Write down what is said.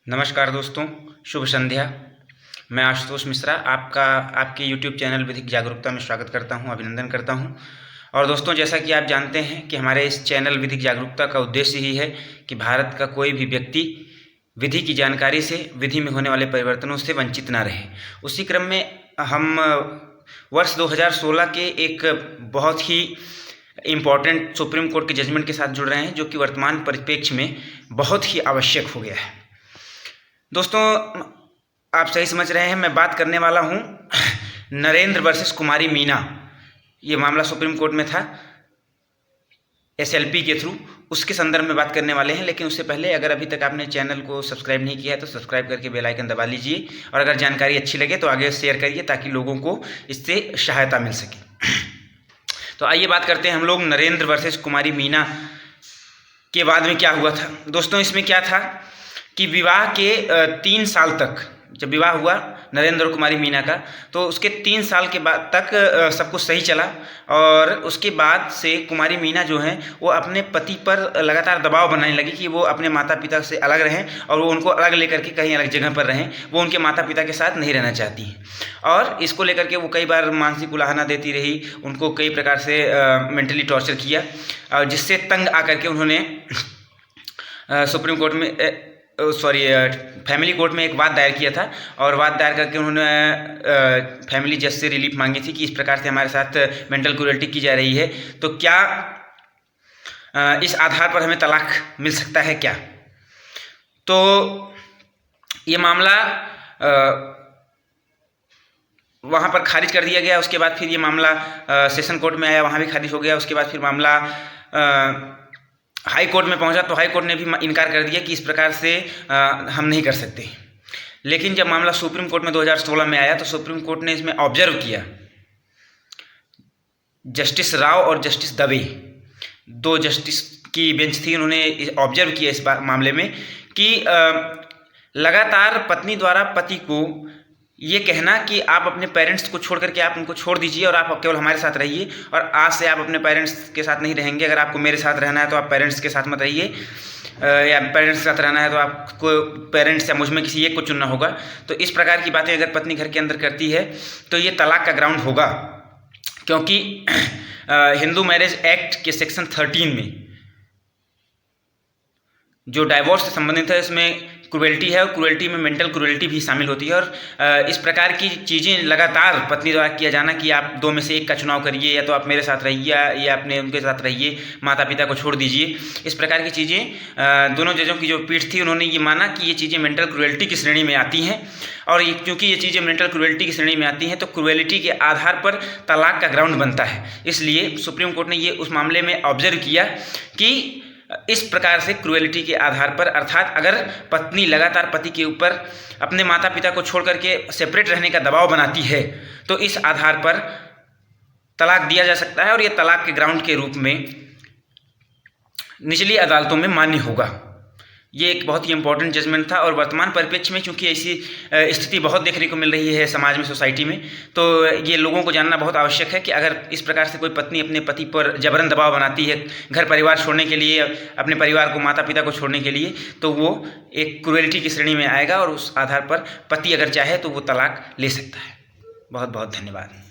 नमस्कार दोस्तों, शुभ संध्या। मैं आशुतोष मिश्रा आपके YouTube चैनल विधिक जागरूकता में स्वागत करता हूं, अभिनंदन करता हूं। और दोस्तों, जैसा कि आप जानते हैं कि हमारे इस चैनल विधिक जागरूकता का उद्देश्य ही है कि भारत का कोई भी व्यक्ति विधि की जानकारी से, विधि में होने वाले परिवर्तनों से वंचित ना रहे। उसी क्रम में हम वर्ष 2016 के एक बहुत ही इम्पॉर्टेंट सुप्रीम कोर्ट के जजमेंट के साथ जुड़ रहे हैं, जो कि वर्तमान परिप्रेक्ष्य में बहुत ही आवश्यक हो गया है। दोस्तों, आप सही समझ रहे हैं, मैं बात करने वाला हूं नरेंद्र वर्सेस कुमारी मीना। ये मामला सुप्रीम कोर्ट में था SLP के थ्रू, उसके संदर्भ में बात करने वाले हैं। लेकिन उससे पहले अगर अभी तक आपने चैनल को सब्सक्राइब नहीं किया है तो सब्सक्राइब करके बेल आइकन दबा लीजिए, और अगर जानकारी अच्छी लगे तो आगे शेयर करिए ताकि लोगों को इससे सहायता मिल सके। तो आइए बात करते हैं हम लोग नरेंद्र वर्सेस कुमारी मीना के बाद में क्या हुआ था। दोस्तों, इसमें क्या था कि विवाह के 3 साल तक, जब विवाह हुआ नरेंद्र और कुमारी मीना का, तो उसके 3 साल के बाद तक सब कुछ सही चला। और उसके बाद से कुमारी मीना जो है वो अपने पति पर लगातार दबाव बनाने लगी कि वो अपने माता पिता से अलग रहें और वो उनको अलग लेकर के कहीं अलग जगह पर रहें। वो उनके माता पिता के साथ नहीं रहना चाहती हैं, और इसको लेकर के वो कई बार मानसिक उलाहना देती रही, उनको कई प्रकार से मेंटली टॉर्चर किया, और जिससे तंग आकर के उन्होंने सुप्रीम कोर्ट में फैमिली कोर्ट में एक वाद दायर किया था। और वाद दायर करके उन्होंने फैमिली जज से रिलीफ मांगी थी कि इस प्रकार से हमारे साथ मेंटल क्रूरल्टी की जा रही है, तो क्या इस आधार पर हमें तलाक मिल सकता है क्या। तो ये मामला वहाँ पर खारिज कर दिया गया। उसके बाद फिर ये मामला सेशन कोर्ट में आया, वहाँ भी खारिज हो गया। उसके बाद फिर मामला हाई कोर्ट में पहुंचा, तो हाई कोर्ट ने भी इनकार कर दिया कि इस प्रकार से हम नहीं कर सकते। लेकिन जब मामला सुप्रीम कोर्ट में 2016 में आया तो सुप्रीम कोर्ट ने इसमें ऑब्जर्व किया। जस्टिस राव और जस्टिस दवे, 2 जस्टिस की बेंच थी, उन्होंने ऑब्जर्व किया इस मामले में कि लगातार पत्नी द्वारा पति को ये कहना कि आप अपने पेरेंट्स को छोड़ करके आप उनको छोड़ दीजिए और आप केवल हमारे साथ रहिए, और आज से आप अपने पेरेंट्स के साथ नहीं रहेंगे। अगर आपको मेरे साथ रहना है तो आप पेरेंट्स के साथ मत रहिए, या पेरेंट्स के साथ रहना है तो आपको पेरेंट्स या मुझ में किसी एक को चुनना होगा। तो इस प्रकार की बातें अगर पत्नी घर के अंदर करती है तो ये तलाक का ग्राउंड होगा, क्योंकि हिंदू मैरिज एक्ट के सेक्शन 13 में जो डाइवोर्स से संबंधित है, इसमें क्रूएल्टी है, और क्रूएल्टी में मेंटल क्रूएल्टी भी शामिल होती है। और इस प्रकार की चीज़ें लगातार पत्नी द्वारा किया जाना कि आप 2 में से एक का चुनाव करिए, या तो आप मेरे साथ रहिए या अपने उनके साथ रहिए, माता पिता को छोड़ दीजिए, इस प्रकार की चीज़ें दोनों जजों की जो पीठ थी उन्होंने ये माना कि ये चीज़ें मेंटल क्रूएल्टी की श्रेणी में आती हैं। और क्योंकि ये चीज़ें मेंटल क्रूएल्टी की श्रेणी में आती हैं तो क्रूएल्टी के आधार पर तलाक का ग्राउंड बनता है। इसलिए सुप्रीम कोर्ट ने ये उस मामले में ऑब्जर्व किया कि इस प्रकार से क्रूएलिटी के आधार पर, अर्थात अगर पत्नी लगातार पति के ऊपर अपने माता पिता को छोड़ करके सेपरेट रहने का दबाव बनाती है तो इस आधार पर तलाक दिया जा सकता है, और यह तलाक के ग्राउंड के रूप में निचली अदालतों में मान्य होगा। ये एक बहुत ही इंपॉर्टेंट जजमेंट था। और वर्तमान परिप्रेक्ष्य में चूंकि ऐसी स्थिति बहुत देखने को मिल रही है समाज में, सोसाइटी में, तो ये लोगों को जानना बहुत आवश्यक है कि अगर इस प्रकार से कोई पत्नी अपने पति पर जबरन दबाव बनाती है घर परिवार छोड़ने के लिए, अपने परिवार को, माता पिता को छोड़ने के लिए, तो वो एक क्रूएल्टी की श्रेणी में आएगा, और उस आधार पर पति अगर चाहे तो वो तलाक ले सकता है। बहुत बहुत धन्यवाद।